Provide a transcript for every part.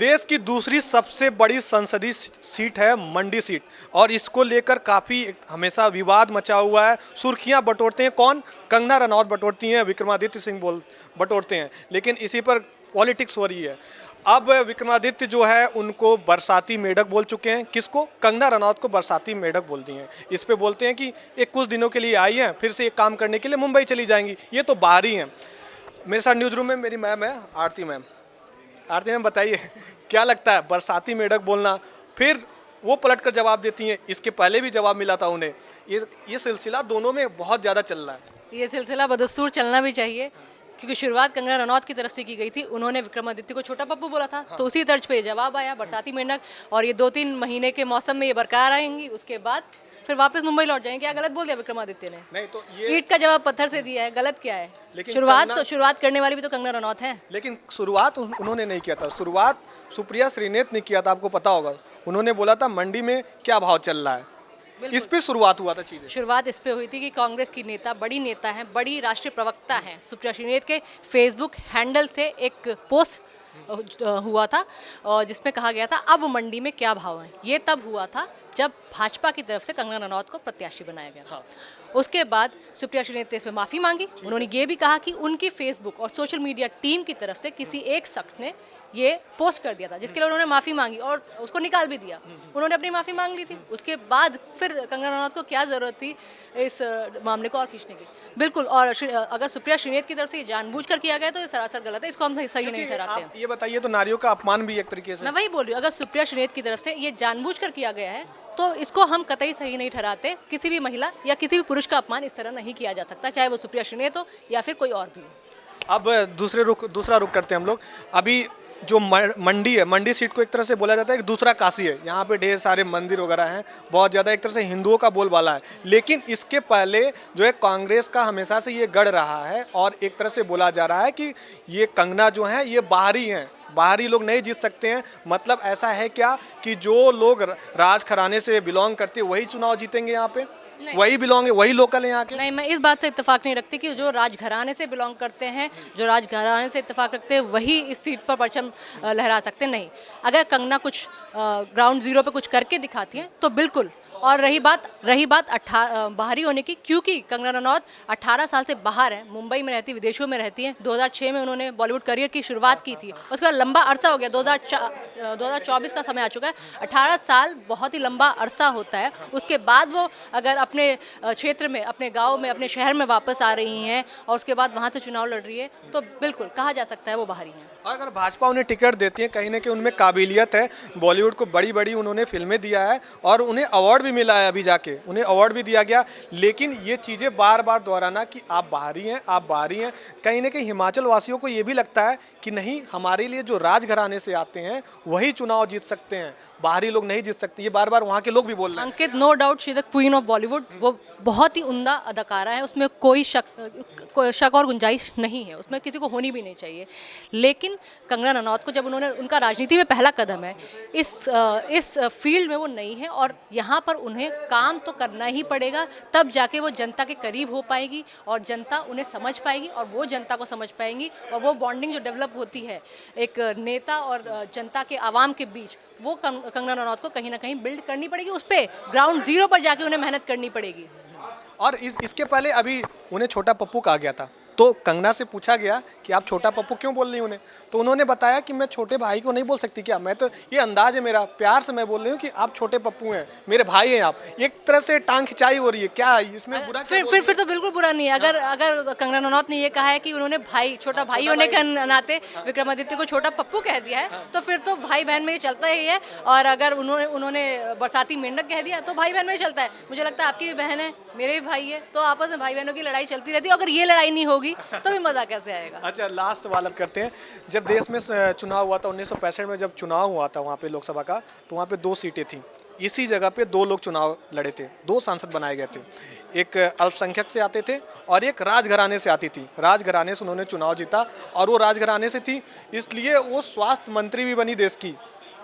देश की दूसरी सबसे बड़ी संसदीय सीट है मंडी सीट, और इसको लेकर काफ़ी हमेशा विवाद मचा हुआ है। सुर्खियां बटोरते हैं कौन? कंगना रनौत बटोरती हैं, विक्रमादित्य सिंह बटोरते हैं, लेकिन इसी पर पॉलिटिक्स हो रही है। अब विक्रमादित्य जो है उनको बरसाती मेढक बोल चुके हैं। किसको? कंगना रनौत को बरसाती मेढक बोल दी हैं। इस पे बोलते हैं कि एक कुछ दिनों के लिए आई हैं, फिर से एक काम करने के लिए मुंबई चली जाएंगी, ये तो बाहरी हैं। मेरे साथ न्यूज़ रूम में मेरी मैम है, आरती मैम। आरती मैम बताइए, क्या लगता है बरसाती मेढक बोलना, फिर वो पलट कर जवाब देती हैं, इसके पहले भी जवाब मिला था उन्हें। ये सिलसिला दोनों में बहुत ज़्यादा चल रहा है। ये सिलसिला बदस्तूर चलना भी चाहिए, क्योंकि शुरुआत कंगना रनौत की तरफ से की गई थी। उन्होंने विक्रमादित्य को छोटा पप्पू बोला था, तो उसी तर्ज पे जवाब आया बरसाती मेंढक, और ये 2-3 महीने के मौसम में ये बरकरार आएंगी, उसके बाद फिर वापस मुंबई लौट जाएंगे। क्या गलत बोल दिया विक्रमादित्य ने? नहीं तो ये ईंट का जवाब पत्थर से दिया है, गलत क्या है? लेकिन शुरुआत करने वाली भी तो कंगना रनौत है। लेकिन शुरुआत उन्होंने नहीं किया था, शुरुआत सुप्रिया श्रीनेत ने किया था, आपको पता होगा। उन्होंने बोला था मंडी में क्या भाव चल रहा है, इस पे शुरुआत हुआ था चीजें। शुरुआत इस पे हुई थी कि कांग्रेस की नेता, बड़ी नेता हैं, बड़ी राष्ट्रीय प्रवक्ता हैं सुप्रिया श्रीनेत के फेसबुक हैंडल से एक पोस्ट हुआ था, और जिसमें कहा गया था अब मंडी में क्या भाव है। ये तब हुआ था जब भाजपा की तरफ से कंगना रनौत को प्रत्याशी बनाया गया। हाँ। उसके बाद सुप्रिया श्रीनेत ने इसमें माफ़ी मांगी। उन्होंने ये भी कहा कि उनकी फेसबुक और सोशल मीडिया टीम की तरफ से किसी एक शख्स ने ये पोस्ट कर दिया था, जिसके लिए उन्होंने माफ़ी मांगी और उसको निकाल भी दिया। उन्होंने अपनी माफ़ी मांग ली थी। उसके बाद फिर कंगना रनौत को क्या ज़रूरत थी इस मामले को और खींचने की? बिल्कुल। और अगर सुप्रिया श्रीनेत की तरफ से ये जानबूझकर किया गया तो ये सरासर गलत है, इसको हम सही नहीं ठहराते हैं। ये बताइए, तो नारियों का अपमान भी एक तरीके से। मैं वही बोल रही हूँ, अगर सुप्रिया श्रीनेत की तरफ से ये जानबूझकर किया गया है तो इसको हम कतई सही नहीं ठहराते। किसी भी महिला या किसी भी पुरुष का अपमान इस तरह नहीं किया जा सकता, चाहे वो सुप्रिया श्रीनेत हो या फिर कोई और भी हो। अब दूसरा रुख करते हैं हम लोग। अभी जो मंडी है, मंडी सीट को एक तरह से बोला जाता है कि दूसरा काशी है। यहाँ पे ढेर सारे मंदिर वगैरह हैं, बहुत ज़्यादा एक तरह से हिंदुओं का बोलबाला है। लेकिन इसके पहले जो है कांग्रेस का हमेशा से ये गढ़ रहा है, और एक तरह से बोला जा रहा है कि ये कंगना जो है ये बाहरी हैं, बाहरी लोग नहीं जीत सकते हैं। मतलब ऐसा है क्या कि जो लोग राज घराने से बिलोंग करते हैं वही चुनाव जीतेंगे यहाँ पे? वही बिलोंग है, वही लोकल है यहाँ के? नहीं, मैं इस बात से इत्तेफाक नहीं रखती कि जो राजघराने से बिलोंग करते हैं, जो राजघराने से इत्तेफाक रखते हैं, वही इस सीट पर परचम लहरा सकते। नहीं, अगर कंगना कुछ ग्राउंड जीरो पे कुछ करके दिखाती हैं तो बिल्कुल। और रही बात बाहरी होने की, क्योंकि कंगना रनौत 18 साल से बाहर है, मुंबई में रहती, विदेशों में रहती हैं। 2006 में उन्होंने बॉलीवुड करियर की शुरुआत की थी, उसके बाद लंबा अरसा हो गया, 2024 का समय आ चुका है। 18 साल बहुत ही लंबा अरसा होता है। उसके बाद वो अगर अपने क्षेत्र में, अपने गाँव में, अपने शहर में वापस आ रही हैं और उसके बाद वहाँ से चुनाव लड़ रही है, तो बिल्कुल कहा जा सकता है वो बाहरी हैं। अगर भाजपा उन्हें टिकट देती है, कहीं ना कहीं उनमें काबिलियत है, बॉलीवुड को बड़ी बड़ी उन्होंने फिल्में दिया है और उन्हें अवार्ड भी मिला है, अभी जाके उन्हें अवार्ड भी दिया गया। लेकिन ये चीज़ें बार बार दोहराना कि आप बाहरी हैं, आप बाहरी हैं, कहीं ना कहीं हिमाचल वासियों को ये भी लगता है कि नहीं, हमारे लिए जो राजघराने से आते हैं वही चुनाव जीत सकते हैं, बाहरी लोग नहीं जीत सकते। ये बार बार वहाँ के लोग भी बोल रहे हैं। Ankit, no doubt she the queen of Bollywood. वो बहुत ही उम्दा अदाकारा है, उसमें कोई शक और गुंजाइश नहीं है, उसमें किसी को होनी भी नहीं चाहिए। लेकिन कंगना रनौत को जब उनका राजनीति में पहला कदम है, इस फील्ड में वो नहीं है, और यहाँ पर उन्हें काम तो करना ही पड़ेगा, तब जाके वो जनता के करीब हो पाएगी और जनता उन्हें समझ पाएगी और वो जनता को समझ पाएंगी। और वो बॉन्डिंग जो डेवलप होती है एक नेता और जनता के आवाम के बीच, वो कंगना रनौत को कहीं ना कहीं बिल्ड करनी पड़ेगी। उस पर ग्राउंड जीरो पर जाके उन्हें मेहनत करनी पड़ेगी। और इसके पहले अभी उन्हें छोटा पप्पू कहा गया था, तो कंगना से पूछा गया कि आप छोटा पप्पू क्यों बोल रही हैं उन्हें, तो उन्होंने बताया कि मैं छोटे भाई को नहीं बोल सकती क्या, मैं तो ये अंदाज है मेरा, प्यार से मैं बोल रही हूँ कि आप छोटे पप्पू हैं, मेरे भाई हैं आप। एक तरह से टांग खिंचाई हो रही है, क्या इसमें बुरा? फिर तो बिल्कुल बुरा नहीं है। अगर कंगना रनौत ने ये कहा है कि उन्होंने छोटा भाई होने के नाते विक्रमादित्य को छोटा पप्पू कह दिया है, तो फिर तो भाई बहन में ये चलता ही है। और अगर उन्होंने बरसाती मेंढक कह दिया तो भाई बहन में चलता है। मुझे लगता है आपकी भी बहन है, मेरे भी भाई है, तो आपस में भाई बहनों की लड़ाई चलती रहती है। अगर ये लड़ाई नहीं होगी तो भी मजा कैसे आएगा? अच्छा, लास्ट सवाल अब करते हैं। जब देश में चुनाव हुआ था 1965 में, जब चुनाव हुआ था वहाँ पे लोकसभा का, तो वहाँ पे 2 सीटें थी। इसी जगह पे 2 लोग चुनाव लड़े थे, 2 सांसद बनाए गए थे। एक अल्पसंख्यक से आते थे और एक राजघराने से आती थी। राजघराने से उन्होंने चुनाव जीता, और वो राजघराने से थी, इसलिए वो स्वास्थ्य मंत्री भी बनी, देश की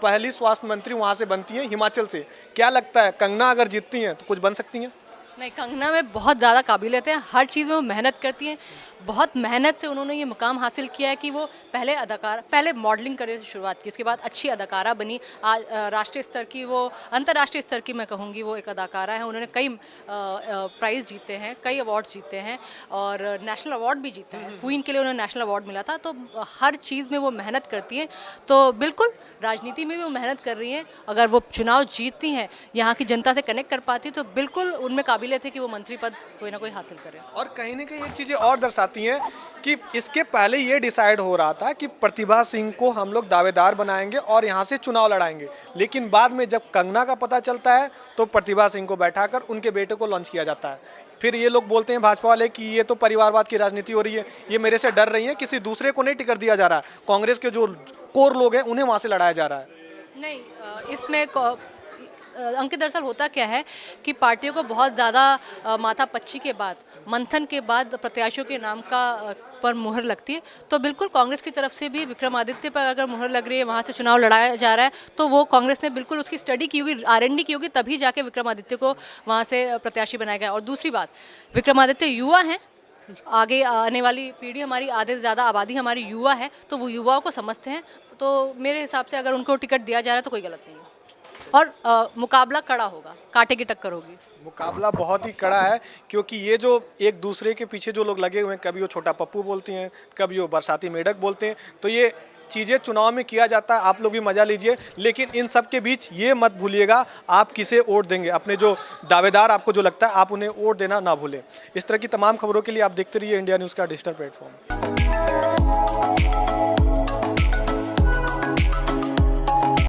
पहली स्वास्थ्य मंत्री वहाँ से बनती हैं, हिमाचल से। क्या लगता है, कंगना अगर जीतती हैं तो कुछ बन सकती हैं? नहीं, कंगना में बहुत ज़्यादा काबिलियत है, हर चीज़ में वो मेहनत करती हैं। बहुत मेहनत से उन्होंने ये मुकाम हासिल किया है कि वो पहले मॉडलिंग करियर से शुरुआत की, उसके बाद अच्छी अदाकारा बनी। आज राष्ट्रीय स्तर की, वो अंतर्राष्ट्रीय स्तर की मैं कहूँगी, वो एक अदाकारा है। उन्होंने कई प्राइज़ जीते हैं, कई अवार्ड्स जीते हैं और नेशनल अवार्ड भी जीता है। क्वीन के लिए उन्हें नेशनल अवार्ड मिला था। तो हर चीज़ में वो मेहनत करती हैं। तो बिल्कुल राजनीति में भी वो मेहनत कर रही हैं। अगर वो चुनाव जीतती हैं, यहाँ की जनता से कनेक्ट कर पाती, तो बिल्कुल उनमें काबिलियत है कि वो मंत्री पद कोई ना कोई हासिल करें। और कहीं ना कहीं एक चीज़ें और दर्शाती हैं कि इसके पहले ये डिसाइड हो रहा था कि प्रतिभा सिंह को हम लोग दावेदार बनाएंगे और यहाँ से चुनाव लड़ाएंगे, लेकिन बाद में जब कंगना का पता चलता है तो प्रतिभा सिंह को बैठाकर उनके बेटे को लॉन्च किया जाता है। फिर ये लोग बोलते हैं भाजपा वाले कि ये तो परिवारवाद की राजनीति हो रही है, ये मेरे से डर रही है, किसी दूसरे को नहीं टिकट दिया जा रहा है, कांग्रेस के जो कोर लोग हैं उन्हें वहाँ से लड़ाया जा रहा है। नहीं, इसमें अंकित, दरअसल होता क्या है कि पार्टियों को बहुत ज़्यादा माथापच्ची के बाद, मंथन के बाद प्रत्याशियों के नाम पर मुहर लगती है। तो बिल्कुल कांग्रेस की तरफ से भी विक्रमादित्य पर अगर मुहर लग रही है, वहाँ से चुनाव लड़ाया जा रहा है, तो वो कांग्रेस ने बिल्कुल उसकी स्टडी की होगी, R&D की होगी, तभी जाके विक्रमादित्य को वहाँ से प्रत्याशी बनाया गया। और दूसरी बात, विक्रमादित्य युवा हैं, आगे आने वाली पीढ़ी हमारी, आधे से ज़्यादा आबादी हमारी युवा है, तो वो युवाओं को समझते हैं। तो मेरे हिसाब से अगर उनको टिकट दिया जा रहा है तो कोई गलत नहीं है। और मुकाबला कड़ा होगा, कांटे की टक्कर होगी। मुकाबला बहुत ही कड़ा है, क्योंकि ये जो एक दूसरे के पीछे जो लोग लगे हुए हैं, कभी वो छोटा पप्पू बोलती हैं, कभी वो बरसाती मेढक बोलते हैं, तो ये चीज़ें चुनाव में किया जाता है। आप लोग भी मजा लीजिए, लेकिन इन सब के बीच ये मत भूलिएगा आप किसे वोट देंगे। अपने जो दावेदार आपको जो लगता है आप उन्हें वोट देना ना भूलें। इस तरह की तमाम खबरों के लिए आप देखते रहिए इंडिया न्यूज़ का डिजिटल प्लेटफॉर्म।